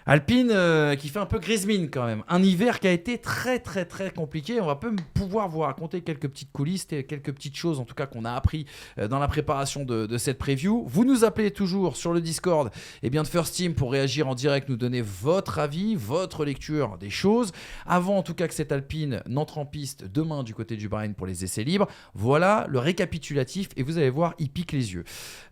Alpine qui fait un peu grise mine quand même. Un hiver qui a été très très très compliqué. On va pouvoir vous raconter quelques petites coulisses et quelques petites choses en tout cas qu'on a appris dans la préparation de cette preview. Vous nous appelez toujours sur le Discord de First Team pour réagir en direct, nous donner votre avis, votre lecture des choses. Avant en tout cas que cette Alpine n'entre en piste demain du côté du Bahreïn pour les essais libres. Voilà le récapitulatif et vous allez voir, il pique les yeux.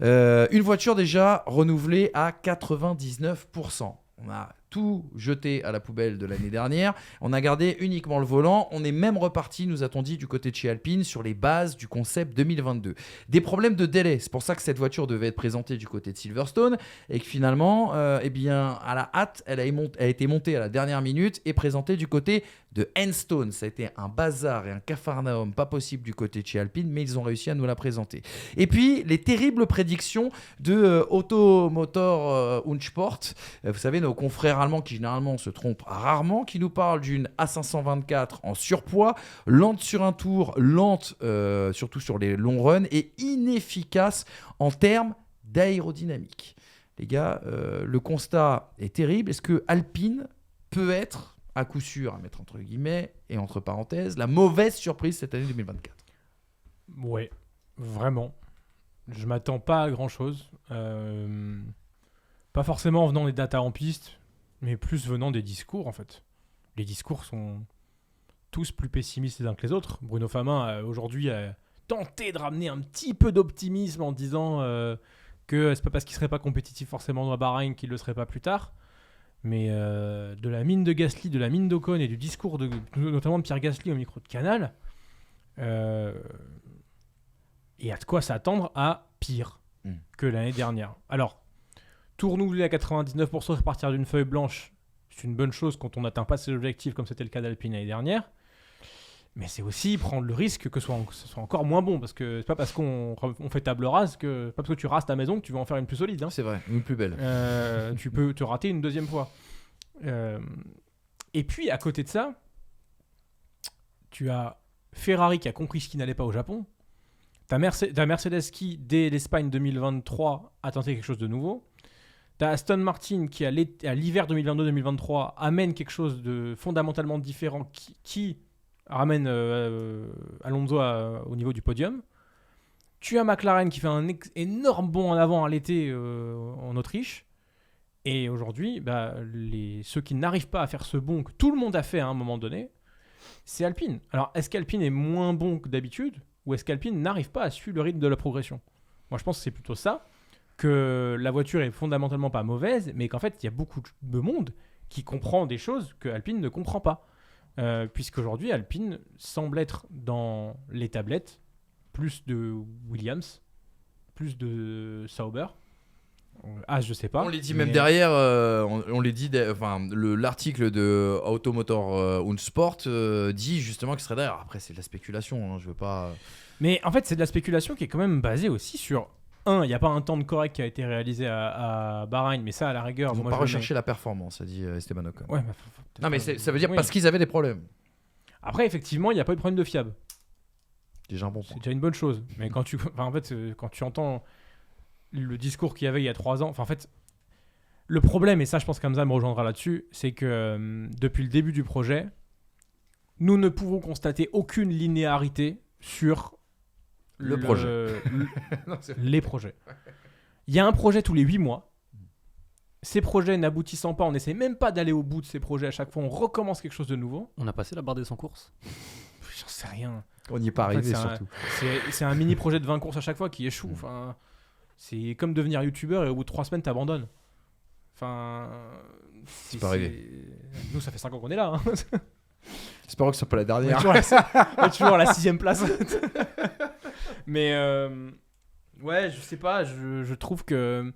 Une voiture déjà renouvelée à 99%. On a tout jeté à la poubelle de l'année dernière. On a gardé uniquement le volant. On est même reparti, nous a-t-on dit, du côté de chez Alpine sur les bases du concept 2022. Des problèmes de délai. C'est pour ça que cette voiture devait être présentée du côté de Silverstone et que finalement, à la hâte, elle a été montée à la dernière minute et présentée du côté de Enstone. Ça a été un bazar et un capharnaüm pas possible du côté de chez Alpine, mais ils ont réussi à nous la présenter. Et puis, les terribles prédictions de Automotor und Sport. Vous savez, nos confrères allemands qui généralement se trompent rarement, qui nous parlent d'une A524 en surpoids, lente sur un tour, lente surtout sur les longs runs et inefficace en termes d'aérodynamique. Les gars, le constat est terrible. Est-ce que Alpine peut être à coup sûr, à mettre entre guillemets et entre parenthèses, la mauvaise surprise cette année 2024? Ouais, vraiment. Je m'attends pas à grand-chose. Pas forcément en venant des datas en piste, mais plus venant des discours en fait. Les discours sont tous plus pessimistes les uns que les autres. Bruno Famin aujourd'hui a tenté de ramener un petit peu d'optimisme en disant que c'est pas parce qu'il serait pas compétitif forcément dans la Bahreïn qu'il le serait pas plus tard. Mais de la mine de Gasly, de la mine d'Ocon et du discours notamment de Pierre Gasly au micro de Canal, il y a de quoi s'attendre à pire que l'année dernière. Alors, tout renouveler à 99% et repartir d'une feuille blanche, c'est une bonne chose quand on n'atteint pas ses objectifs comme c'était le cas d'Alpine l'année dernière. Mais c'est aussi prendre le risque que ce soit encore moins bon, parce que c'est pas parce qu'on fait table rase que pas parce que tu rases ta maison que tu vas en faire une plus solide. Hein. C'est vrai, une plus belle. Tu peux te rater une deuxième fois. Et puis à côté de ça, tu as Ferrari qui a compris ce qui n'allait pas au Japon. T'as Mercedes qui, dès l'Espagne 2023, a tenté quelque chose de nouveau. T'as Aston Martin qui, à l'hiver 2022-2023, amène quelque chose de fondamentalement différent qui ramène Alonso au niveau du podium. Tu as McLaren qui fait un énorme bond en avant à l'été en Autriche. Et aujourd'hui, ceux qui n'arrivent pas à faire ce bond que tout le monde a fait à un moment donné, c'est Alpine. Alors, est-ce qu'Alpine est moins bon que d'habitude ou est-ce qu'Alpine n'arrive pas à suivre le rythme de la progression ? Moi, je pense que c'est plutôt ça, que la voiture est fondamentalement pas mauvaise, mais qu'en fait, il y a beaucoup de monde qui comprend des choses que Alpine ne comprend pas. Puisqu'aujourd'hui, Alpine semble être dans les tablettes plus de Williams, plus de Sauber. Je sais pas. On les dit même derrière, on les dit, l'article de Automotor und Sport dit justement que ce serait derrière. Après, c'est de la spéculation, hein, je veux pas. Mais en fait, c'est de la spéculation qui est quand même basée aussi sur il n'y a pas un temps de correct qui a été réalisé à Bahreïn, mais ça, à la rigueur. Ils n'ont pas recherché la performance, a dit Esteban Ocon. Ouais, non, mais ça veut dire parce qu'ils avaient des problèmes. Après, effectivement, il n'y a pas eu de problème de fiable. Déjà un bon point. C'est déjà une bonne chose. Mais quand tu entends le discours qu'il y avait il y a 3 ans, en fait, le problème, et ça, je pense qu'Hamza me rejoindra là-dessus, c'est que depuis le début du projet, nous ne pouvons constater aucune linéarité sur le projet. Les projets. Il y a un projet tous les 8 mois. Ces projets n'aboutissant pas, on n'essaie même pas d'aller au bout de ces projets à chaque fois, on recommence quelque chose de nouveau. On a passé la barre des 100 courses. J'en sais rien. On n'y est pas arrivé surtout. C'est un mini projet de 20 courses à chaque fois qui échoue. Enfin, c'est comme devenir youtubeur et au bout de 3 semaines t'abandonnes. Enfin, c'est pas arrivé. Nous, ça fait 5 ans qu'on est là. Hein. J'espère que ce soit pas la dernière. On est toujours à la 6ème place. Mais ouais, je sais pas. Je trouve que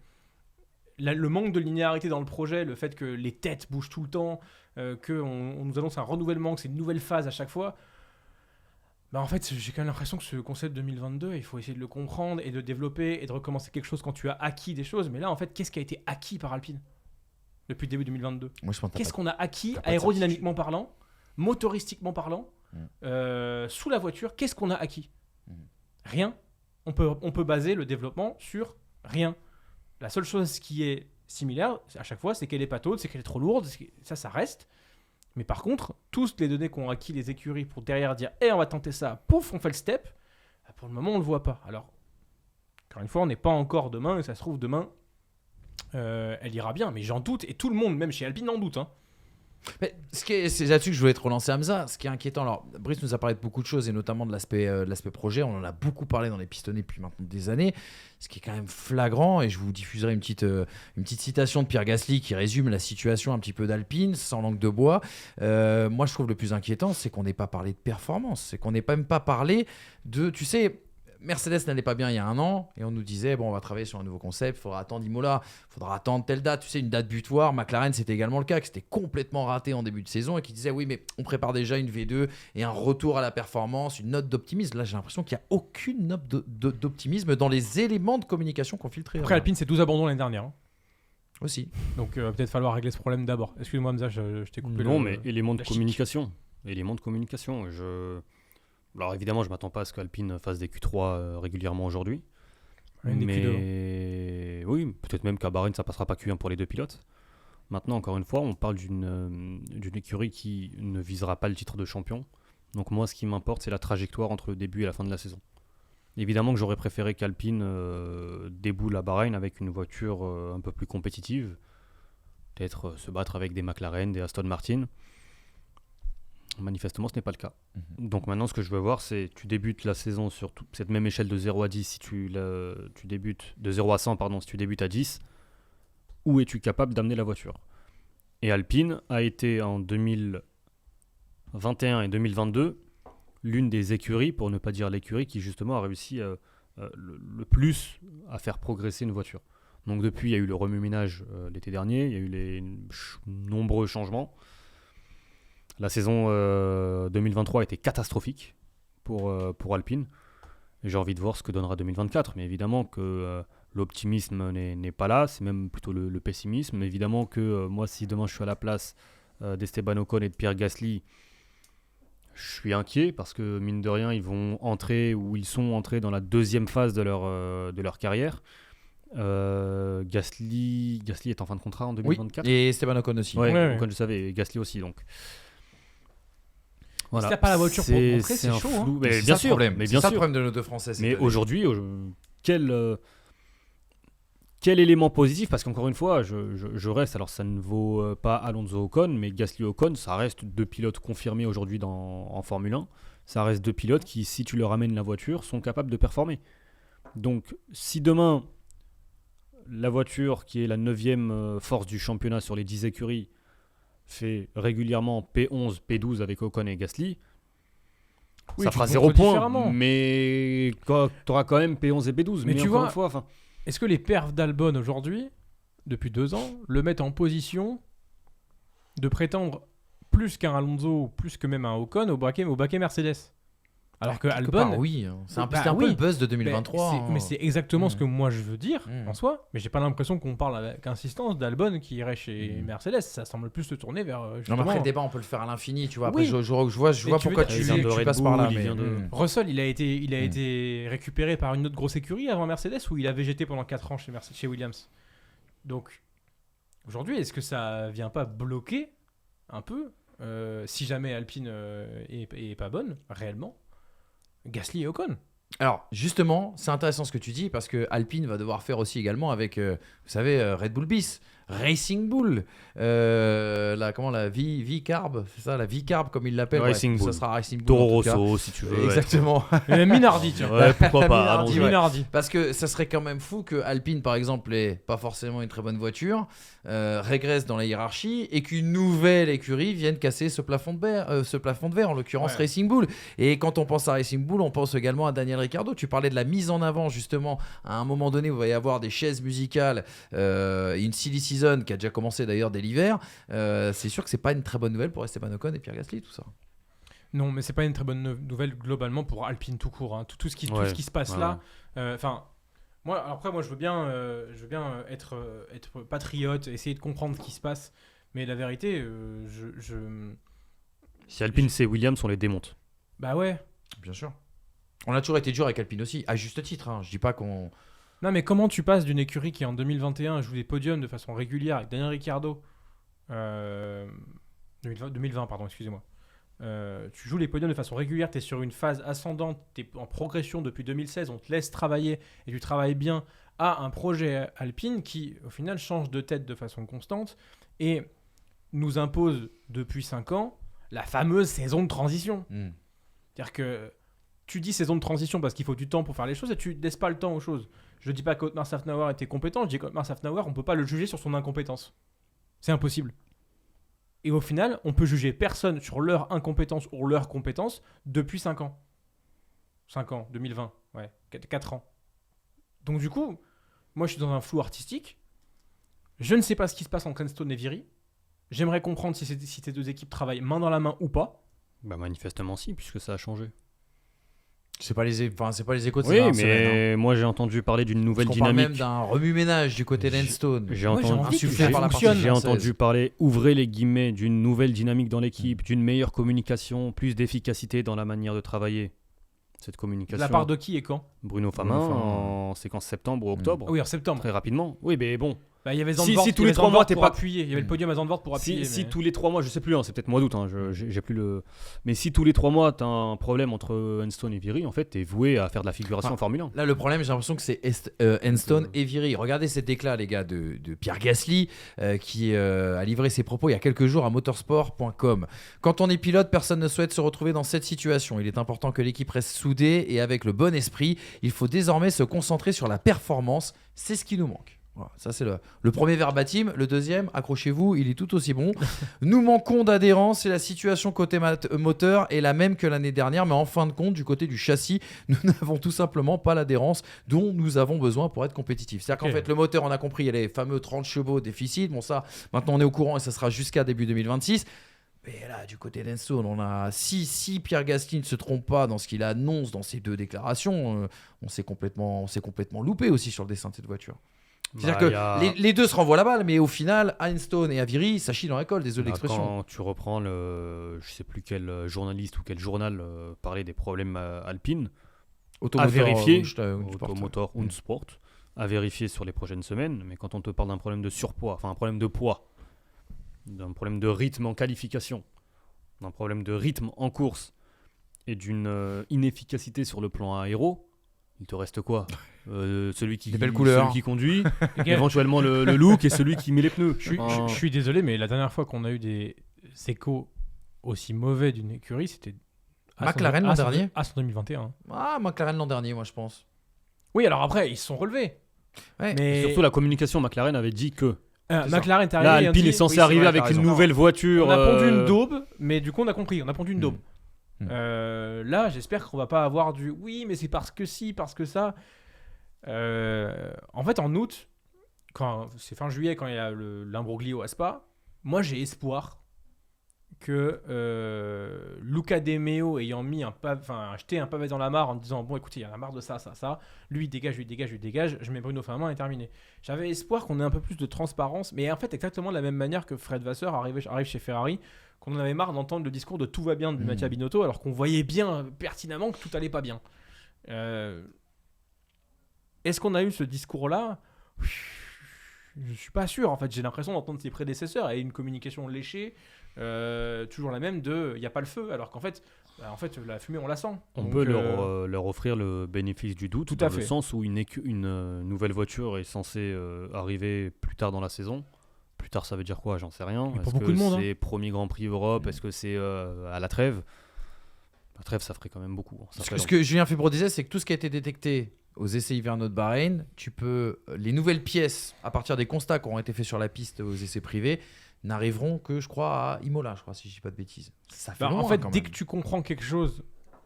le manque de linéarité dans le projet, le fait que les têtes bougent tout le temps, qu'on nous annonce un renouvellement, que c'est une nouvelle phase à chaque fois. En fait, j'ai quand même l'impression que ce concept 2022, il faut essayer de le comprendre et de développer et de recommencer quelque chose quand tu as acquis des choses. Mais là, en fait, qu'est-ce qui a été acquis par Alpine depuis le début 2022 ? Moi, je pense qu'est-ce qu'on a acquis aérodynamiquement parlant, motoristiquement parlant ? sous la voiture, qu'est-ce qu'on a acquis ? Rien. On peut baser le développement sur rien. La seule chose qui est similaire à chaque fois, c'est qu'elle est pataude, c'est qu'elle est trop lourde, ça reste. Mais par contre, toutes les données qu'ont acquis les écuries pour derrière dire on va tenter ça, pouf, on fait le step. Pour le moment, on le voit pas. Alors, encore une fois, on n'est pas encore demain, et ça se trouve demain, elle ira bien. Mais j'en doute, et tout le monde, même chez Alpine, en doute. Mais c'est là-dessus que je voulais te relancer, Hamza. Ce qui est inquiétant, alors Brice nous a parlé de beaucoup de choses et notamment de l'aspect projet. On en a beaucoup parlé dans les pistonnés depuis maintenant des années. Ce qui est quand même flagrant, et je vous diffuserai une petite citation de Pierre Gasly qui résume la situation un petit peu d'Alpine, sans langue de bois. Moi, je trouve le plus inquiétant, c'est qu'on n'ait pas parlé de performance, c'est qu'on n'ait même pas parlé de, tu sais. Mercedes n'allait pas bien il y a 1 an et on nous disait on va travailler sur un nouveau concept, il faudra attendre Imola, il faudra attendre telle date, tu sais, une date butoir. McLaren, c'était également le cas, que c'était complètement raté en début de saison et qui disait oui, mais on prépare déjà une V2 et un retour à la performance, une note d'optimisme. Là, j'ai l'impression qu'il n'y a aucune note d'optimisme dans les éléments de communication qu'on filtrait. Après, Alpine, c'est 12 abandons l'année dernière. Aussi. Donc, peut-être falloir régler ce problème d'abord. Excuse-moi, Hamza, je t'ai coupé. Non, mais éléments de communication. Alors évidemment, je ne m'attends pas à ce qu'Alpine fasse des Q3 régulièrement aujourd'hui. Mais oui, peut-être même qu'à Bahreïn, ça ne passera pas Q1 pour les 2 pilotes. Maintenant, encore une fois, on parle d'une écurie qui ne visera pas le titre de champion. Donc moi, ce qui m'importe, c'est la trajectoire entre le début et la fin de la saison. Évidemment que j'aurais préféré qu'Alpine déboule à Bahreïn avec une voiture un peu plus compétitive. Peut-être se battre avec des McLaren, des Aston Martin. Manifestement, ce n'est pas le cas. Donc maintenant, ce que je veux voir, c'est tu débutes la saison sur cette même échelle de 0 à 10, si tu débutes de 0 à 100, si tu débutes à 10, où es-tu capable d'amener la voiture ? Et Alpine a été en 2021 et 2022 l'une des écuries, pour ne pas dire l'écurie, qui justement a réussi le plus à faire progresser une voiture. Donc depuis, il y a eu le remue-ménage l'été dernier, il y a eu les nombreux changements. La saison 2023 a été catastrophique pour Alpine. Et j'ai envie de voir ce que donnera 2024. Mais évidemment que l'optimisme n'est pas là, c'est même plutôt le pessimisme. Mais évidemment que moi, si demain je suis à la place d'Esteban Ocon et de Pierre Gasly, je suis inquiet parce que mine de rien, ils vont entrer ou ils sont entrés dans la deuxième phase de leur carrière. Gasly est en fin de contrat en 2024. Oui, et Esteban Ocon aussi. Ouais. Ocon, je savais, et Gasly aussi. Donc. Voilà. Si t'as pas la voiture pour montrer, c'est chaud. Flou. Mais bien sûr, problème. Mais bien c'est ça sûr. le problème de nos deux Français. Mais aujourd'hui, quel élément positif ? Parce qu'encore une fois, je reste. Alors, ça ne vaut pas Alonso Ocon, mais Gasly Ocon, ça reste 2 pilotes confirmés aujourd'hui en Formule 1. Ça reste 2 pilotes qui, si tu leur amènes la voiture, sont capables de performer. Donc, si demain, la voiture qui est la 9e force du championnat sur les 10 écuries fait régulièrement P11, P12 avec Ocon et Gasly, ça fera 0 points, mais tu auras quand même P11 et P12. Mais tu vois, une fois, est-ce que les perfs d'Albon aujourd'hui, depuis 2 ans, le mettent en position de prétendre plus qu'un Alonso, plus que même un Ocon au baquet Mercedes ? Alors que Albon, oui, c'était un peu le buzz de 2023. Mais c'est exactement ce que moi je veux dire en soi. Mais j'ai pas l'impression qu'on parle avec insistance d'Albon qui irait chez Mercedes. Ça semble plus se tourner vers. Justement... Non, mais après le débat, on peut le faire à l'infini, tu vois. Après, je vois pourquoi tu passes par là. Russell, il a été récupéré par une autre grosse écurie avant Mercedes ou il a végété pendant 4 ans chez Williams. Donc aujourd'hui, est-ce que ça vient pas bloquer un peu si jamais Alpine est pas bonne réellement? Gasly et Ocon. Alors justement, c'est intéressant ce que tu dis parce que Alpine va devoir faire aussi également avec, vous savez, Red Bull Bis, Racing Bull, la V-Carb, c'est ça, la V-Carb comme ils l'appellent. Racing Bull. Ça sera Racing Bull. Toro Rosso, si tu veux. Exactement. Minardi, tiens. Ouais, pourquoi pas. Minardi. Parce que ça serait quand même fou que Alpine, par exemple, ait pas forcément une très bonne voiture, régresse dans la hiérarchie et qu'une nouvelle écurie vienne casser ce plafond de verre, en l'occurrence Racing Bull. Et quand on pense à Racing Bull, on pense également à Daniel Ricciardo. Tu parlais de la mise en avant, justement, à un moment donné où il va y avoir des chaises musicales, une silly season qui a déjà commencé d'ailleurs dès l'hiver. C'est sûr que c'est pas une très bonne nouvelle pour Esteban Ocon et Pierre Gasly, tout ça. Non, mais c'est pas une très bonne nouvelle globalement pour Alpine tout court. Hein. Tout ce qui se passe là. Moi, je veux bien être patriote, essayer de comprendre ce qui se passe. Mais la vérité, Si Alpine c'est Williams, on les démonte. Bah ouais. Bien sûr. On a toujours été dur avec Alpine aussi, à juste titre. Hein. Je dis pas qu'on. Non, mais comment tu passes d'une écurie qui en 2021 joue des podiums de façon régulière avec Daniel Ricciardo 2020, pardon, excusez-moi. Tu joues les podiums de façon régulière, tu es sur une phase ascendante, tu es en progression depuis 2016, on te laisse travailler et tu travailles bien à un projet Alpine qui, au final, change de tête de façon constante et nous impose depuis 5 ans la fameuse saison de transition. C'est-à-dire que tu dis saison de transition parce qu'il faut du temps pour faire les choses et tu ne laisses pas le temps aux choses. Je ne dis pas qu'Otmar Szafnauer était compétent, je dis qu'Otmar Szafnauer, on ne peut pas le juger sur son incompétence. C'est impossible. Et au final, on peut juger personne sur leur incompétence ou leur compétence depuis 5 ans. 5 ans, 2020, ouais, 4 ans. Donc du coup, moi je suis dans un flou artistique. Je ne sais pas ce qui se passe entre Enstone et Viry. J'aimerais comprendre si ces deux équipes travaillent main dans la main ou pas. Bah manifestement si, puisque ça a changé. C'est pas les échos de ces Oui, dernières mais semaines, hein. moi j'ai entendu parler d'une nouvelle Parce qu'on parle dynamique. même d'un remue-ménage du côté d'Enstone. J'ai Moi, j'ai entendu, envie que insufflé ça par la partie fonctionne. j'ai française. entendu parler, ouvrez les guillemets, d'une nouvelle dynamique dans l'équipe, d'une meilleure communication, plus d'efficacité dans la manière de travailler. Cette De communication. la part de qui et quand? Bruno Famin, Bruno Famin. en séquence septembre ou octobre, Ah oui, en septembre. très rapidement. Oui, mais bon. Bah, il y avait Si- Zandvoort, si tous il y les avait 3 mois, Zandvoort t'es pour pas- appuyer. Il y avait le podium à Zandvoort pour appuyer. Si mais- tous les 3 mois, je sais plus, hein, c'est peut-être mois d'août, hein, j'ai plus le. Mais si tous les 3 mois, tu as un problème entre Enstone et Viry, en fait, tu es voué à faire de la figuration en Formule 1. Là, le problème, j'ai l'impression que c'est Enstone et Viry. Regardez cet éclat, les gars, de Pierre Gasly, qui a livré ses propos il y a quelques jours à motorsport.com. Quand on est pilote, personne ne souhaite se retrouver dans cette situation. Il est important que l'équipe reste soudée et avec le bon esprit. Il faut désormais se concentrer sur la performance. C'est ce qui nous manque. Voilà, ça c'est le premier verbatim. Le deuxième, accrochez-vous, il est tout aussi bon. Nous manquons d'adhérence et la situation côté moteur est la même que l'année dernière, mais en fin de compte, du côté du châssis, nous n'avons tout simplement pas l'adhérence dont nous avons besoin pour être compétitifs. C'est-à-dire qu'en fait, le moteur, on a compris, il y a les fameux 30 chevaux déficit. Bon, ça, maintenant on est au courant et ça sera jusqu'à début 2026. Mais là, du côté d'Enstone, on a si Pierre Gasly ne se trompe pas dans ce qu'il annonce dans ses deux déclarations, on s'est complètement loupé aussi sur le dessin de cette voiture. C'est-à-dire que les deux se renvoient la balle, mais au final, à Enstone et à Viry, ça chie dans la colle, désolé l'expression. Quand tu reprends je sais plus quel journaliste ou quel journal parlait des problèmes alpines, à vérifier, Automotor und Sport, à vérifier sur les prochaines semaines, mais quand on te parle d'un problème de surpoids, enfin un problème de poids, d'un problème de rythme en qualification, d'un problème de rythme en course et d'une inefficacité sur le plan aéro, il te reste quoi? Celui qui conduit, éventuellement le look et celui qui met les pneus. Je suis désolé, mais la dernière fois qu'on a eu des échos aussi mauvais d'une écurie, c'était McLaren l'an dernier. Ah, c'est en 2021. Ah, McLaren l'an dernier, moi je pense. Oui, alors après, ils se sont relevés. Ouais. Mais Surtout la communication, McLaren avait dit que McLaren est arrivé. là, Alpine est censé arriver avec une nouvelle voiture. On a pondu une daube, mais du coup, on a compris. On a pondu une daube. Là, j'espère qu'on va pas avoir du oui, mais c'est parce que si, parce que ça. En fait, en août, c'est fin juillet, quand il y a l'imbroglio à Spa, moi j'ai espoir que Luca De Meo ayant jeté un pavé dans la mare en disant bon écoutez, il y en a marre de ça, lui dégage, je mets Bruno Famin et terminé. J'avais espoir qu'on ait un peu plus de transparence, mais en fait exactement de la même manière que Fred Vasseur arrive chez Ferrari, qu'on en avait marre d'entendre le discours de tout va bien de Mattia Binotto, alors qu'on voyait bien pertinemment que tout allait pas bien. Est-ce qu'on a eu ce discours-là ? Je suis pas sûr. En fait, j'ai l'impression d'entendre ses prédécesseurs et une communication léchée, toujours la même il n'y a pas le feu, alors qu'en fait, la fumée, on la sent. On Donc, peut leur offrir le bénéfice du doute, dans le sens où une nouvelle voiture est censée arriver plus tard dans la saison. Plus tard, ça veut dire quoi? J'en sais rien. Est-ce beaucoup de monde, c'est premier Grand Prix Europe? Est-ce que c'est à la trêve? La trêve, ça ferait quand même beaucoup. Ce que Julien Febro disait, c'est que tout ce qui a été détecté aux essais hivernaux de Bahreïn, les nouvelles pièces, à partir des constats qui auront été faits sur la piste aux essais privés, n'arriveront que, je crois, à Imola, si je dis pas de bêtises. Ça fait loin, en fait, quand dès même. que tu comprends quelque chose,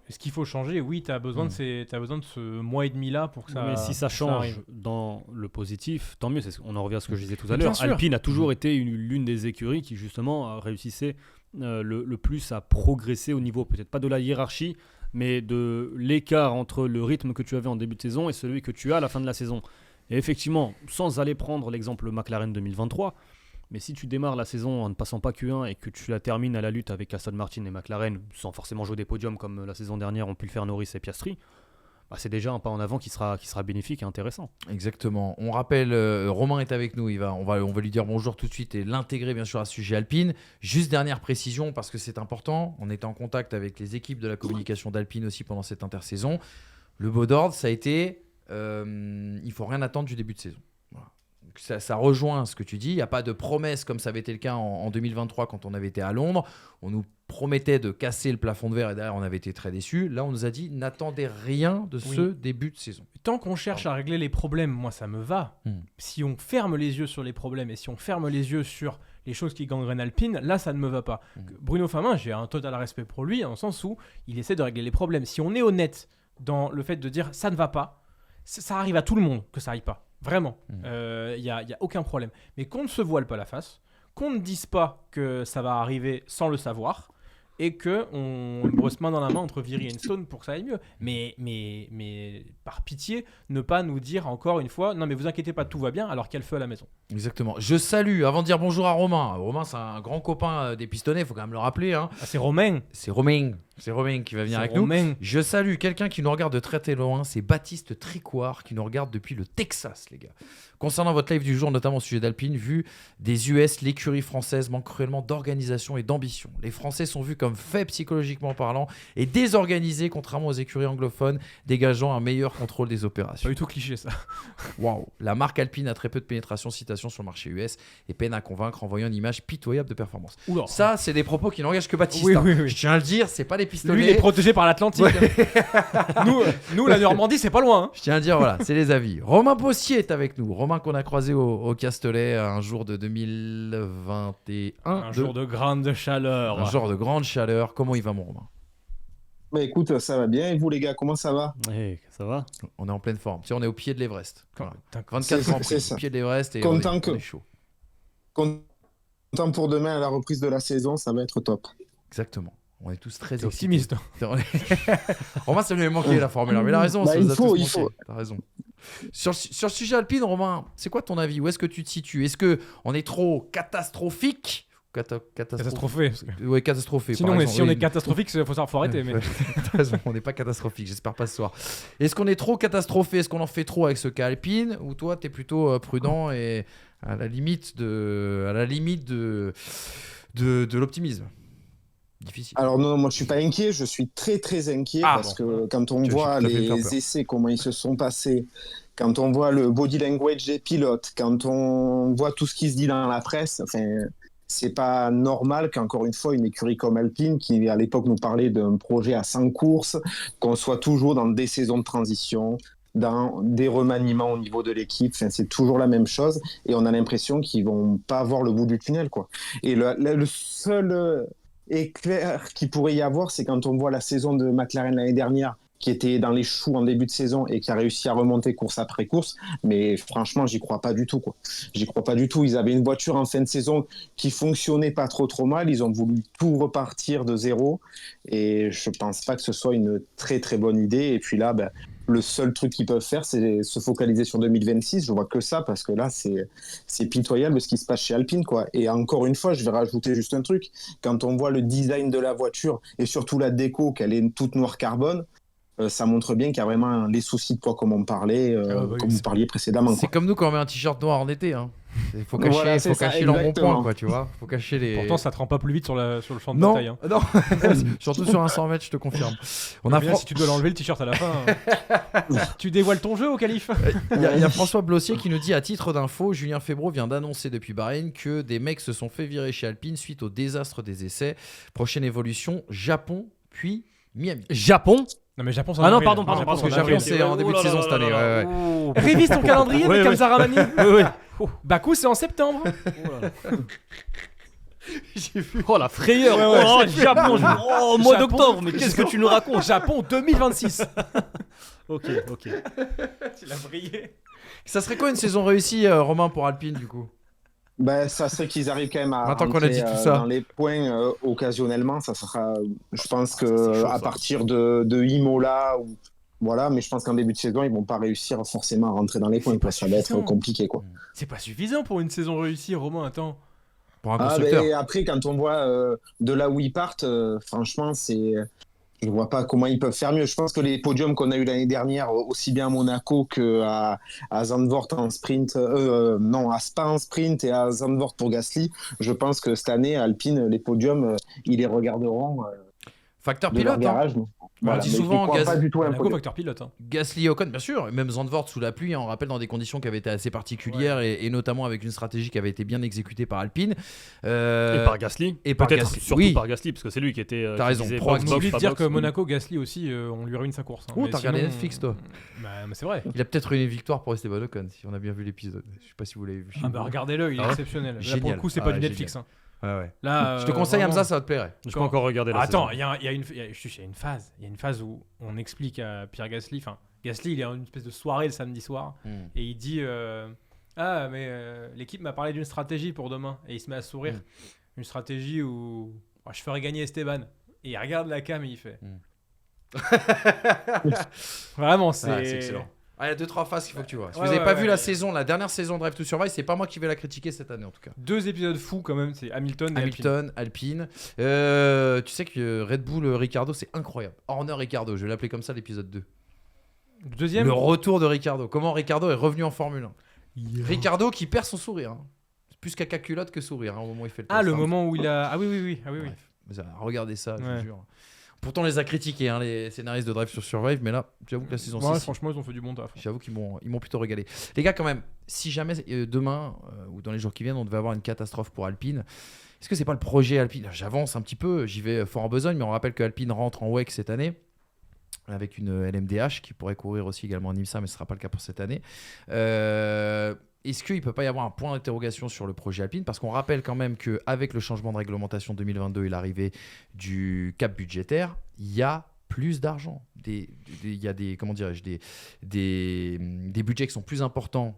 ce qu'il faut changer, oui, tu as besoin de ce mois et demi là pour que ça. Mais si ça change arrive dans le positif, tant mieux. On en revient à ce que je disais tout à Bien l'heure. sûr. Alpine a toujours été l'une des écuries qui justement réussissait le plus à progresser au niveau, peut-être pas de la hiérarchie, mais de l'écart entre le rythme que tu avais en début de saison et celui que tu as à la fin de la saison. Et effectivement, sans aller prendre l'exemple McLaren 2023, Mais si tu démarres la saison en ne passant pas Q1 et que tu la termines à la lutte avec Aston Martin et McLaren, sans forcément jouer des podiums comme la saison dernière ont pu le faire Norris et Piastri, bah c'est déjà un pas en avant qui sera bénéfique et intéressant. Exactement. On rappelle, Romain est avec nous. On va lui dire bonjour tout de suite et l'intégrer bien sûr à ce sujet Alpine. Juste dernière précision parce que c'est important. On était en contact avec les équipes de la communication d'Alpine aussi pendant cette intersaison. Le mot d'ordre, ça a été il faut rien attendre du début de saison. Voilà. Ça rejoint ce que tu dis. Il n'y a pas de promesse comme ça avait été le cas en 2023 quand on avait été à Londres. On nous promettait de casser le plafond de verre et derrière on avait été très déçus. Là on nous a dit n'attendez rien de ce début de saison. Tant qu'on cherche à régler les problèmes, moi ça me va. Si on ferme les yeux sur les problèmes et si on ferme les yeux sur les choses qui gangrènent Alpine, là ça ne me va pas. Bruno Famin, j'ai un total respect pour lui, dans le sens où il essaie de régler les problèmes. Si on est honnête dans le fait de dire ça ne va pas, ça arrive à tout le monde que ça aille pas. Vraiment. Y a aucun problème. Mais qu'on ne se voile pas la face, qu'on ne dise pas que ça va arriver sans le savoir, et qu'on brosse main dans la main entre Viry et Stone pour que ça aille mieux. Mais par pitié, ne pas nous dire encore une fois non mais vous inquiétez pas, tout va bien alors qu'il y a le feu à la maison. Exactement. Je salue, avant de dire bonjour à Romain. Romain c'est un grand copain des pistonnets, il faut quand même le rappeler. Hein. Ah, c'est Romain. C'est Romain qui va venir avec nous. Je salue quelqu'un qui nous regarde de très très loin, c'est Baptiste Tricoire qui nous regarde depuis le Texas, les gars. Concernant votre live du jour, notamment au sujet d'Alpine, vu des US, l'écurie française manque cruellement d'organisation et d'ambition. Les Français sont vus comme faibles psychologiquement parlant et désorganisés, contrairement aux écuries anglophones, dégageant un meilleur contrôle des opérations. Pas du tout cliché ça. Waouh. La marque Alpine a très peu de pénétration, citation sur le marché US et peine à convaincre en voyant une image pitoyable de performance. Oula. Ça, c'est des propos qui n'engagent que Baptiste. Oui. Je tiens à le dire, c'est pas les pistolets. Lui, il est protégé par l'Atlantique. nous, la Normandie, c'est pas loin. Hein. Je tiens à dire, voilà, c'est les avis. Romain Bossier est avec nous. Romain qu'on a croisé au Castellet un jour de 2021. Un jour de grande chaleur. Un jour de grande chaleur. Comment il va, mon Romain ? Bah écoute, ça va bien. Et vous les gars, comment ça va ? Ça va ? On est en pleine forme. Tu sais, on est au pied de l'Everest. Voilà. 24 c'est ans ça. au pied de l'Everest et Content on est chaud. Content pour demain à la reprise de la saison, ça va être top. Exactement. On est tous très optimistes. Romain, ça lui a manqué la formule. Mais il a raison. Bah, il faut. T'as raison. Sur le sujet Alpine, Romain, c'est quoi ton avis ? Où est-ce que tu te situes ? Est-ce qu'on est trop catastrophique ? Catastrophé. Oui, catastrophé. Sinon, si on est catastrophique, faut arrêter. Mais... T'as raison, on n'est pas catastrophique, j'espère pas ce soir. Est-ce qu'on est trop catastrophé ? Est-ce qu'on en fait trop avec ce cas Alpine ? Ou toi, t'es plutôt prudent et à la limite de l'optimisme ? Difficile. Alors non, moi je suis pas inquiet, je suis très très inquiet parce que quand on voit les essais, comment ils se sont passés, quand on voit le body language des pilotes, quand on voit tout ce qui se dit dans la presse, enfin, c'est pas normal qu'encore une fois une écurie comme Alpine, qui à l'époque nous parlait d'un projet à 100 courses, qu'on soit toujours dans des saisons de transition, dans des remaniements au niveau de l'équipe, enfin, c'est toujours la même chose et on a l'impression qu'ils vont pas voir le bout du tunnel, quoi. Et le seul éclair qu'il pourrait y avoir, c'est quand on voit la saison de McLaren l'année dernière, qui était dans les choux en début de saison et qui a réussi à remonter course après course. Mais franchement, j'y crois pas du tout, quoi. J'y crois pas du tout. Ils avaient une voiture en fin de saison qui fonctionnait pas trop mal. Ils ont voulu tout repartir de zéro. Et je pense pas que ce soit une très très bonne idée. Et puis là, le seul truc qu'ils peuvent faire, c'est se focaliser sur 2026. Je vois que ça, parce que là, c'est pitoyable ce qui se passe chez Alpine, quoi. Et encore une fois, je vais rajouter juste un truc. Quand on voit le design de la voiture et surtout la déco, qu'elle est toute noire carbone, ça montre bien qu'il y a vraiment les soucis de poids comme on parlait, comme vous parliez précédemment. C'est comme nous quand on met un t-shirt noir en été. Hein. Il faut cacher, voilà, cacher l'embonpoint, quoi, tu vois. Faut cacher les... Pourtant, ça te rend pas plus vite sur le champ de bataille. Hein. Non, surtout sur un 100 mètres, je te confirme. Si tu dois l'enlever le t-shirt à la fin, tu dévoiles ton jeu au qualif. Il y a François Blossier qui nous dit, à titre d'info, Julien Febvre vient d'annoncer depuis Bahreïn que des mecs se sont fait virer chez Alpine suite au désastre des essais. Prochaine évolution, Japon, puis Miami. Japon ? Non mais Japon, pardon. Parce que Japon, c'est en début de saison cette année. Révise ton calendrier, mais comme Zaramani. Bakou, c'est en septembre. J'ai vu. Oh la frayeur. Japon, au mois d'octobre. Mais qu'est-ce que tu nous racontes ? Japon 2026. Ok. Tu l'as brillé. Ça serait quoi une saison réussie, Romain, pour Alpine, du coup ? Ça serait qu'ils arrivent quand même à Maintenant qu'on a dit tout ça. Dans les points occasionnellement. Ça sera, je pense que à partir de Imola, voilà. Mais je pense qu'en début de saison, ils vont pas réussir forcément à rentrer dans les points. Ça va être compliqué, quoi. C'est pas suffisant pour une saison réussie, Romain. Attends. pour un constructeur. Et après, quand on voit de là où ils partent, franchement, je vois pas comment ils peuvent faire mieux. Je pense que les podiums qu'on a eu l'année dernière, aussi bien à Monaco qu'à Zandvoort en sprint, à Spa en sprint et à Zandvoort pour Gasly, je pense que cette année, Alpine, les podiums, ils les regarderont. Facteur de pilote. leur garage, Voilà, on dit souvent pas du tout un Monaco, facteur pilote. Gasly et Ocon, bien sûr, même Zandvoort sous la pluie, on rappelle dans des conditions qui avaient été assez particulières et notamment avec une stratégie qui avait été bien exécutée par Alpine. Et par Gasly. Et par peut-être Gasly. surtout par Gasly, parce que c'est lui qui était. T'as raison. On oublie de dire que Monaco, Gasly aussi, on lui ruine sa course. Oh, t'as regardé Netflix, toi? Mais c'est vrai. Il a peut-être une victoire pour Esteban Ocon, si on a bien vu l'épisode. Je sais pas si vous l'avez vu. Regardez-le, il est exceptionnel. Là, pour le coup, c'est pas du Netflix. Ouais. Là, je te conseille vraiment... Hamza, ça va te plaire. Je peux encore regarder la Attends, saison. il y a une phase où on explique à Pierre Gasly, Gasly il est en une espèce de soirée le samedi soir et il dit l'équipe m'a parlé d'une stratégie pour demain et il se met à sourire. Une stratégie où je ferai gagner Esteban et il regarde la cam et il fait vraiment c'est excellent. Il y a 2-3 phases qu'il faut que tu vois. Si vous n'avez pas vu la dernière saison de Drive to Survive, c'est pas moi qui vais la critiquer cette année en tout cas. 2 épisodes fous quand même, c'est Hamilton et Alpine. Tu sais que Red Bull Ricardo, c'est incroyable. Horner Ricardo, je vais l'appeler comme ça l'épisode 2. Deuxième. Le retour de Ricardo. Comment Ricardo est revenu en Formule 1. Ricardo qui perd son sourire. Hein. C'est plus caca culotte que sourire au moment où il fait le test. Le moment où il a. Ah oui. Bref, regardez ça, je vous jure. Pourtant, on les a critiqués, les scénaristes de Drive to Survive, mais là, j'avoue que la saison 6. Franchement, ils ont fait du bon taf. J'avoue qu'ils m'ont plutôt régalé. Les gars, quand même, si jamais demain ou dans les jours qui viennent, on devait avoir une catastrophe pour Alpine, est-ce que c'est pas le projet Alpine? J'avance un petit peu, j'y vais fort en besogne, mais on rappelle que Alpine rentre en WEC cette année avec une LMDH qui pourrait courir aussi également en IMSA, mais ce ne sera pas le cas pour cette année. Est-ce qu'il ne peut pas y avoir un point d'interrogation sur le projet Alpine? Parce qu'on rappelle quand même qu'avec le changement de réglementation 2022 et l'arrivée du cap budgétaire, il y a plus d'argent. Il y a des budgets qui sont plus importants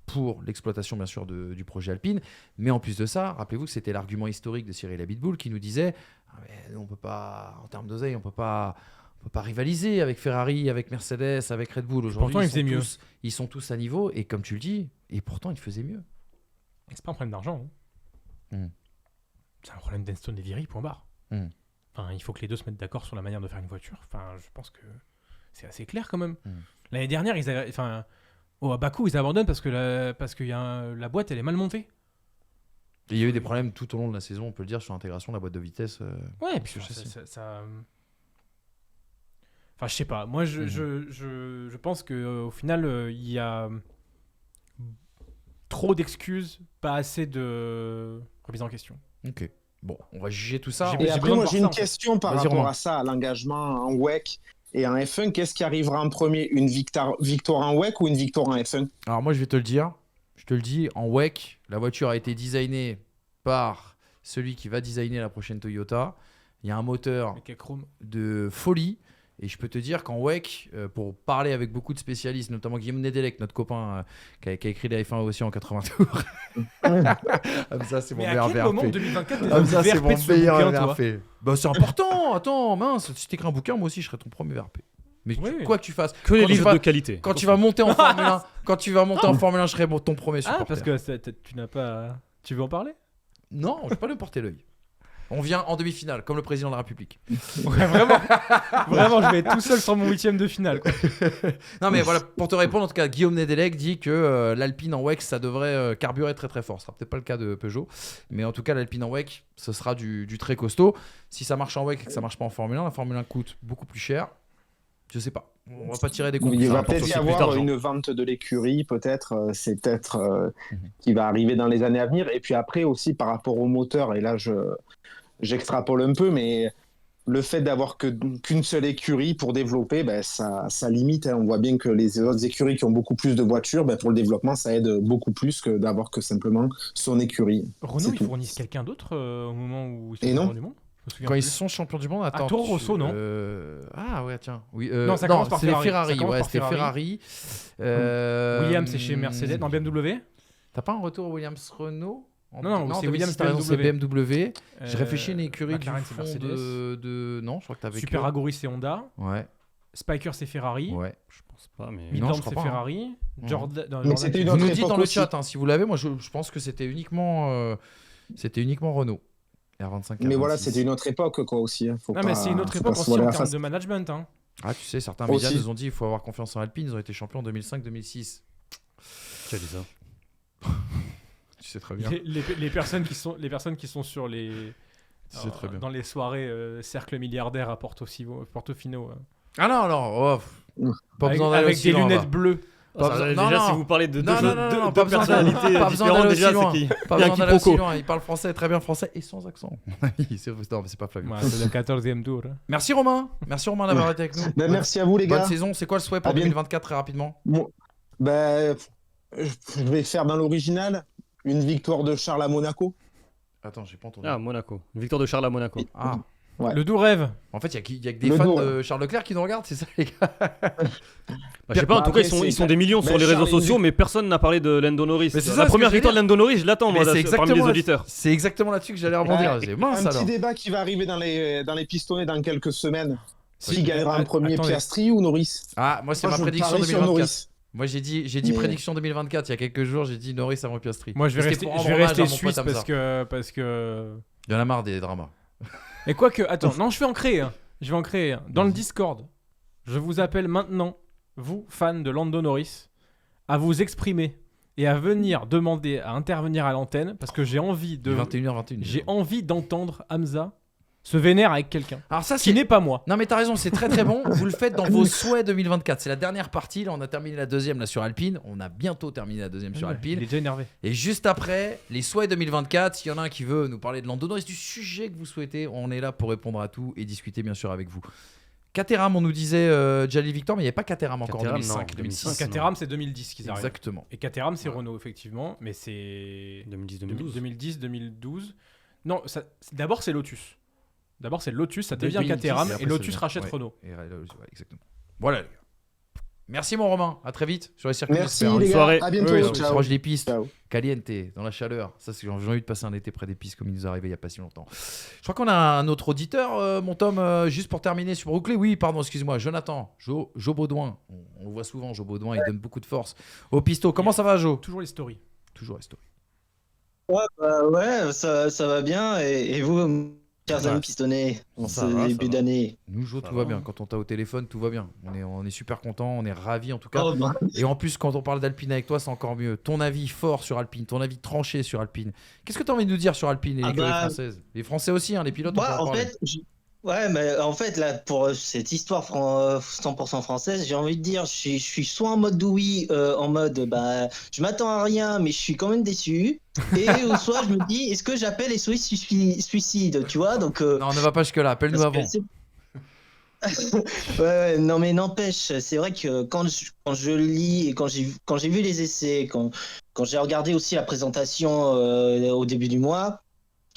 pour l'exploitation bien sûr du projet Alpine. Mais en plus de ça, rappelez-vous que c'était l'argument historique de Cyril Abiteboul qui nous disait on peut pas, en termes d'oseille, on peut pas rivaliser avec Ferrari, avec Mercedes, avec Red Bull. Aujourd'hui, pourtant, ils faisaient mieux. Ils sont tous à niveau, et comme tu le dis, et pourtant, ils faisaient mieux. C'est pas un problème d'argent. C'est un problème d'Enstone et Viry, point barre. Il faut que les deux se mettent d'accord sur la manière de faire une voiture. Je pense que c'est assez clair quand même. L'année dernière, à Bakou, ils abandonnent parce que la boîte, elle est mal montée. Et il y a eu des problèmes tout au long de la saison, on peut le dire, sur l'intégration de la boîte de vitesse. Ouais, puis ça... je sais pas. Moi, je pense qu'au final, il y a trop d'excuses, pas assez de remise en question. Ok. Bon, on va juger tout ça. Et après, moi, j'ai une question par rapport à ça, à l'engagement en WEC et en F1. Qu'est-ce qui arrivera en premier? Une victoire en WEC ou une victoire en F1? Alors moi, je vais te le dire. Je te le dis, en WEC, la voiture a été designée par celui qui va designer la prochaine Toyota. Il y a un moteur de folie. Et je peux te dire qu'en WEC, pour parler avec beaucoup de spécialistes, notamment Guillaume Nedelec, notre copain qui a écrit la F1 aussi en 80 tours. Ça, c'est mon meilleur VRP. Mais à quel moment 2024 ça, c'est mon meilleur VRP. C'est important. Attends, mince, si t'écris un bouquin, moi aussi, je serai ton premier VRP. Mais quoi que tu fasses, que les livres de qualité. Quand tu vas monter en Formule 1, je serai ton premier supporter. Parce que tu n'as pas. Tu veux en parler? Non, je ne vais pas lui porter l'œil. On vient en demi-finale, comme le président de la République. Ouais, vraiment, je vais être tout seul sur mon 8e de finale. Quoi. Non, mais voilà, pour te répondre, en tout cas, Guillaume Nedelec dit que l'Alpine en WEC, ça devrait carburer très très fort. Ce sera peut-être pas le cas de Peugeot, mais en tout cas, l'Alpine en WEC, ce sera du très costaud. Si ça marche en WEC et que ça marche pas en Formule 1, la Formule 1 coûte beaucoup plus cher. Je sais pas. On va pas tirer des conclusions. Il va peut-être y avoir une vente de l'écurie, peut-être. C'est peut-être qui va arriver dans les années à venir. Et puis après aussi, par rapport au moteur, et là, j'extrapole un peu, mais le fait d'avoir qu'une seule écurie pour développer, ça limite. On voit bien que les autres écuries qui ont beaucoup plus de voitures, pour le développement, ça aide beaucoup plus que d'avoir que simplement son écurie. Renault, ils fournissent quelqu'un d'autre au moment où ils sont champions du monde? Quand ils sont champions du monde, attends. Toro Rosso, non? Ah ouais, tiens. Oui, non, ça commence par Ferrari. C'était Ferrari. Williams, c'est chez Mercedes. Non, BMW. T'as pas un retour Williams Renault? Non, c'est Williams, c'est BMW. Je réfléchis à une écurie McLaren, du fond de... Non, je crois que t'avais Super Aguri, c'est Honda. Ouais. Spiker, c'est Ferrari. Ouais. Je pense pas, mais... Midland, c'est Ferrari. Mais c'était une autre époque dans le aussi. chat, si vous l'avez. Moi, je pense que c'était uniquement c'était uniquement Renault. R25, mais R26. voilà, c'était une autre époque quoi aussi. Mais c'est une autre époque aussi en termes de management. Hein. Ah, tu sais, certains médias nous ont dit qu'il faut avoir confiance en Alpine. Ils ont été champions en 2005-2006. Qui a dit ça? Tu sais très bien. Les personnes qui sont sur les très bien. dans les soirées cercle milliardaire à Portofino. Ah non, pas besoin d'aller avec aussi des loin, lunettes va. bleues. Déjà, si vous parlez de deux pas besoin personnalités pas besoin d'aller différentes, aussi déjà, loin. c'est qu'il Pas y a un besoin d'aller aussi quiproquo. loin. Il parle français, très bien français et sans accent. Non, mais c'est pas Flavio. Ouais, c'est le 14e tour. Hein. Merci Romain d'avoir été avec nous. Merci à vous les gars. Bonne saison. C'est quoi le souhait pour 2024 très rapidement? Je vais faire dans l'original une victoire de Charles à Monaco. Attends, j'ai pas entendu. Ah, Monaco. Une victoire de Charles à Monaco. Ah. Ouais. Le doux rêve. En fait, il y a que des fans de Charles Leclerc qui nous regardent, c'est ça les gars? Je sais pas, en tout cas, ils sont des millions sur les réseaux sociaux, mais personne n'a parlé de Lando Norris. Mais c'est ça, la ce première que victoire de j'allais Lando Norris, je l'attends moi parmi les auditeurs. C'est exactement là-dessus que j'allais rebondir. C'est mince un alors. petit débat qui va arriver dans les pistonnets dans quelques semaines. Oui. S'il gagnera un premier Attendez. Piastri ou Norris. Ah, moi c'est Moi, ma je prédiction parie sur 2024. Norris. Moi j'ai dit prédiction 2024 il y a quelques jours, j'ai dit Norris avant Piastri. Moi, je vais C'était rester, pour je rendre vais hommage à rester mon suisse pote Hamza. parce que. Il y en a marre des dramas. Et quoique, attends, non, je vais en créer un. Je vais en créer un. Dans le Discord, je vous appelle maintenant, vous, fans de Lando Norris, à vous exprimer et à venir demander à intervenir à l'antenne parce que j'ai envie de. 21h21. J'ai envie d'entendre Hamza se vénère avec quelqu'un. Alors ça Qui c'est n'est pas moi. Non mais t'as raison, c'est très très bon. Vous le faites dans vos souhaits 2024. C'est la dernière partie. Là on a terminé la deuxième là sur Alpine. On a bientôt terminé la deuxième sur Il Alpine. est déjà énervé. Et juste après, les souhaits 2024. S'il y en a un qui veut nous parler de Lando Norris, du sujet que vous souhaitez, on est là pour répondre à tout et discuter bien sûr avec vous. Caterham, on nous disait Jali Victor, mais il n'y avait pas Caterham encore en Caterham, 2005, non, 2006. Caterham, c'est 2010 qu'ils arrivent. Exactement. Et Caterham, c'est Renault, effectivement, mais c'est 2010-2012. 2010-2012. Non, d'abord c'est Lotus. D'abord c'est Lotus, ça devient 2010, Caterham après, et Lotus ça rachète devient- Renault. ouais, exactement. Voilà les gars. Merci mon Romain, à très vite sur les circuits. Merci j'espère. les gars. soirée. À bientôt. Oui, On se Ciao. proche des pistes, Ciao. caliente, dans la chaleur. Ça, j'ai envie de passer un été près des pistes comme il nous est arrivé il n'y a pas si longtemps. Je crois qu'on a un autre auditeur, mon Tom, juste pour terminer sur Brooklyn. Oui, pardon, excuse-moi, Jonathan, Jo Baudouin. On le voit souvent, Jo Baudouin, il donne beaucoup de force au pisto. Comment ça va, Jo? Toujours les stories. Toujours la story. Ouais, ça va bien. Et vous, chers Ouais. amis pistonnés, en Ça ce va, ça début va. d'année? Nous, Jo, Ça tout va va. bien. Quand on t'a au téléphone, tout va bien. On est super content, on est ravis en tout cas. Oh, bah, Et en plus, quand on parle d'Alpine avec toi, c'est encore mieux. Ton avis fort sur Alpine, ton avis tranché sur Alpine. Qu'est-ce que tu as envie de nous dire sur Alpine et Ah l'écurie bah, française? Les Français aussi, hein, les pilotes, on peut en en parler. fait, mais en fait, là, pour cette histoire 100% française, j'ai envie de dire, je suis soit en mode oui, en mode je m'attends à rien, mais je suis quand même déçu. Ou soit je me dis, est-ce que j'appelle SOS suicide, tu vois? Donc, Non, ne va pas jusque-là, appelle-nous parce que avant. ouais, non mais n'empêche, c'est vrai que quand je lis et quand j'ai vu les essais, quand j'ai regardé aussi la présentation au début du mois,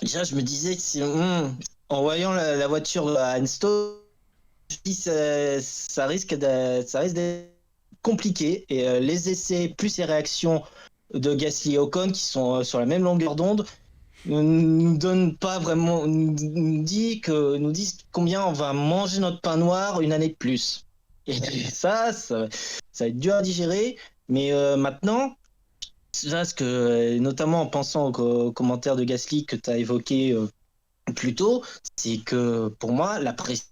déjà je me disais en voyant la voiture à Enstone, je me dis ça risque d'être compliqué et les essais plus les réactions de Gasly et Ocon qui sont sur la même longueur d'onde nous donnent pas vraiment, nous disent combien on va manger notre pain noir une année de plus. Et ça va être dur à digérer, mais maintenant, parce que notamment en pensant aux commentaires de Gasly que tu as évoqué plus tôt, c'est que pour moi la pression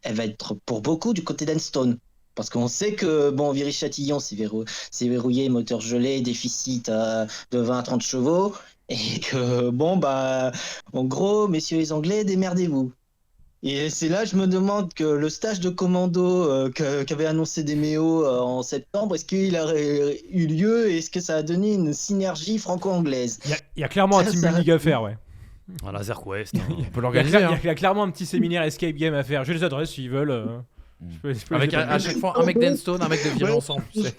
elle va être pour beaucoup du côté d'Enstone. Parce qu'on sait que Viry-Châtillon c'est verrouillé, moteur gelé, déficit de 20 à 30 chevaux. Et que en gros, messieurs les Anglais, démerdez-vous. Et c'est là je me demande que le stage de commando qu'avait annoncé Demeo en septembre, est-ce qu'il a eu lieu et est-ce que ça a donné une synergie franco-anglaise? Il y a clairement un team building à faire, ouais. Un Laser Quest. On peut Il y, l'organiser. hein. a clairement un petit séminaire escape game à faire. J'ai les adresses s'ils veulent. Je peux Avec les à chaque fois un mec d'Enstone, un mec de Viry Ouais, ensemble. tu sais.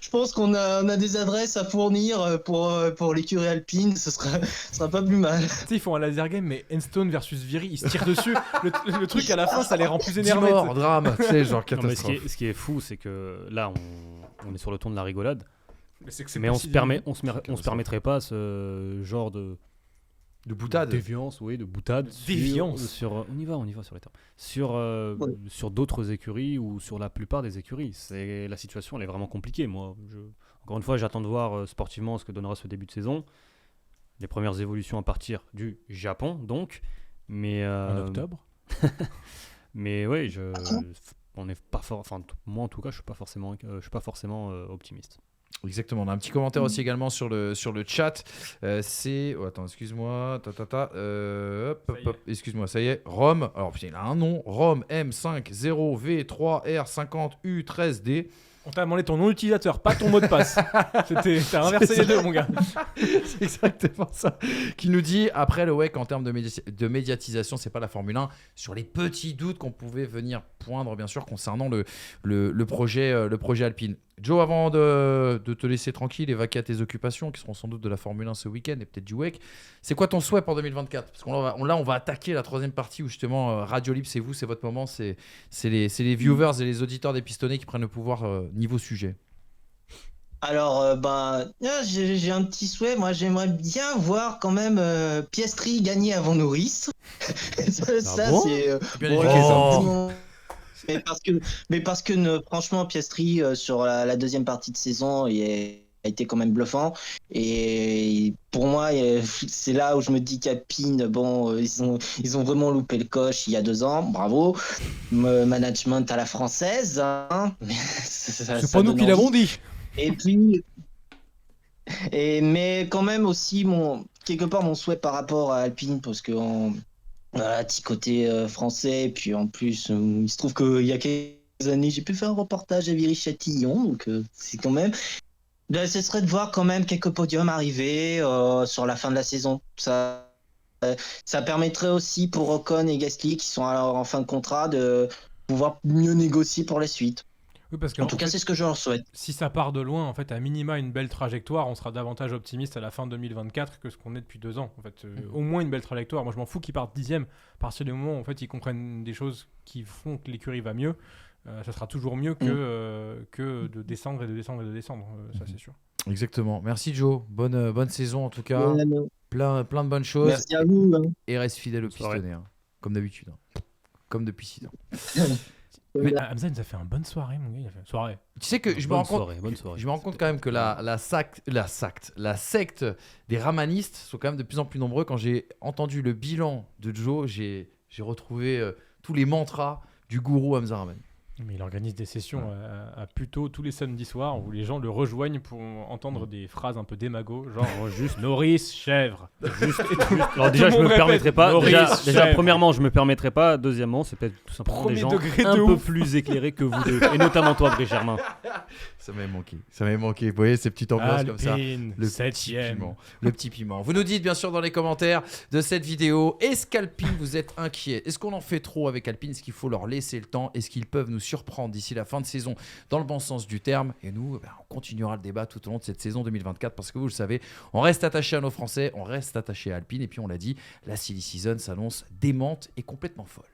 Je pense qu'on a des adresses à fournir pour l'écurie alpine, ce sera pas plus mal. Tu sais, ils font un laser game, mais Enstone versus Viry, ils se tirent dessus. Le truc à la fin, ça les rend plus 10 énervés. morts, drame, tu sais, genre Non, mais catastrophe. ce qui est fou, c'est que là, on est sur le ton de la rigolade, C'est mais on se catastrophe. permettrait pas ce genre de boutade. déviance, oui, de boutade. Déviance. On y va sur les termes. Sur d'autres écuries ou sur la plupart des écuries. La situation, elle est vraiment compliquée. Moi, encore une fois, j'attends de voir sportivement ce que donnera ce début de saison. les premières évolutions à partir du Japon, donc. Mais, en octobre. Mais oui, on n'est pas moi en tout cas, je suis pas forcément optimiste. Exactement, on a un petit commentaire aussi également sur le chat. C'est. Oh, attends, excuse-moi. Excuse-moi, ça y est. Rome. Alors, putain, il a un nom. Rome M50V3R50U13D. On t'a demandé ton nom d'utilisateur, pas ton mot de passe. T'as inversé les deux, mon gars. C'est exactement ça. Qui nous dit, après le WEC, en termes de médiatisation, c'est pas la Formule 1, sur les petits doutes qu'on pouvait venir poindre, bien sûr, concernant le projet Alpine. Joe, avant de te laisser tranquille et vaquer à tes occupations, qui seront sans doute de la Formule 1 ce week-end et peut-être du WEC, c'est quoi ton souhait pour 2024 ? Parce qu'on va attaquer la troisième partie où justement Radio Libre, c'est vous, c'est votre moment, c'est les viewers et les auditeurs des pistonnés qui prennent le pouvoir niveau sujet. Alors, j'ai un petit souhait. Moi, j'aimerais bien voir quand même Piastri gagner avant Norris. ça bon c'est bien éduqué, ça. Mais parce que franchement, Piastri sur la deuxième partie de saison, a été quand même bluffant. Et pour moi, c'est là où je me dis qu'Alpine, ils ont vraiment loupé le coche il y a 2 ans. Bravo. Management à la française. Hein. C'est pas nous qui l'avons dit. Et puis, mais quand même aussi quelque part mon souhait par rapport à Alpine, parce que petit côté français, et puis en plus il se trouve qu'il y a quelques années j'ai pu faire un reportage à Viry-Châtillon, donc c'est quand même, ce serait de voir quand même quelques podiums arriver sur la fin de la saison. Ça permettrait aussi pour Ocon et Gasly qui sont alors en fin de contrat de pouvoir mieux négocier pour la suite. Oui, parce en tout cas, c'est ce que je leur souhaite. Si ça part de loin, en fait, à minima une belle trajectoire, on sera davantage optimiste à la fin 2024 que ce qu'on est depuis 2 ans. En fait, au moins une belle trajectoire. Moi, je m'en fous qu'ils partent 10e. À partir du moment où en fait, ils comprennent des choses qui font que l'écurie va mieux, ça sera toujours mieux que de descendre et de descendre et de descendre. Ça, c'est sûr. Exactement. Merci Joe. Bonne saison en tout cas. Plein de bonnes choses. Merci à vous. Et reste fidèle au pistonné, hein, comme d'habitude. Hein. Comme depuis 6 ans. Mais Hamza nous a fait une bonne soirée, mon gars. Il a fait une soirée. Tu sais que je me rends compte quand même que la secte des ramanistes sont quand même de plus en plus nombreux. Quand j'ai entendu le bilan de Joe, j'ai retrouvé tous les mantras du gourou Hamza Ramani. Mais il organise des sessions à Puteaux tous les samedis soirs où les gens le rejoignent pour entendre des phrases un peu démago, genre juste Norris, chèvre. Alors déjà, je me permettrais pas. Déjà, premièrement, je me permettrais pas. Deuxièmement, c'est peut-être tout simplement des gens un peu plus éclairés que vous deux, et notamment toi, Brice Germain. Ça m'avait manqué. Vous voyez ces petites ambiances comme ça. Le petit piment. Vous nous dites bien sûr dans les commentaires de cette vidéo, est-ce qu'Alpine vous êtes inquiet ? Est-ce qu'on en fait trop avec Alpine ? Est-ce qu'il faut leur laisser le temps ? Est-ce qu'ils peuvent nous surprendre d'ici la fin de saison dans le bon sens du terme ? Et nous, on continuera le débat tout au long de cette saison 2024 parce que vous le savez, on reste attaché à nos Français, on reste attaché à Alpine et puis on l'a dit, la Silly Season s'annonce démente et complètement folle.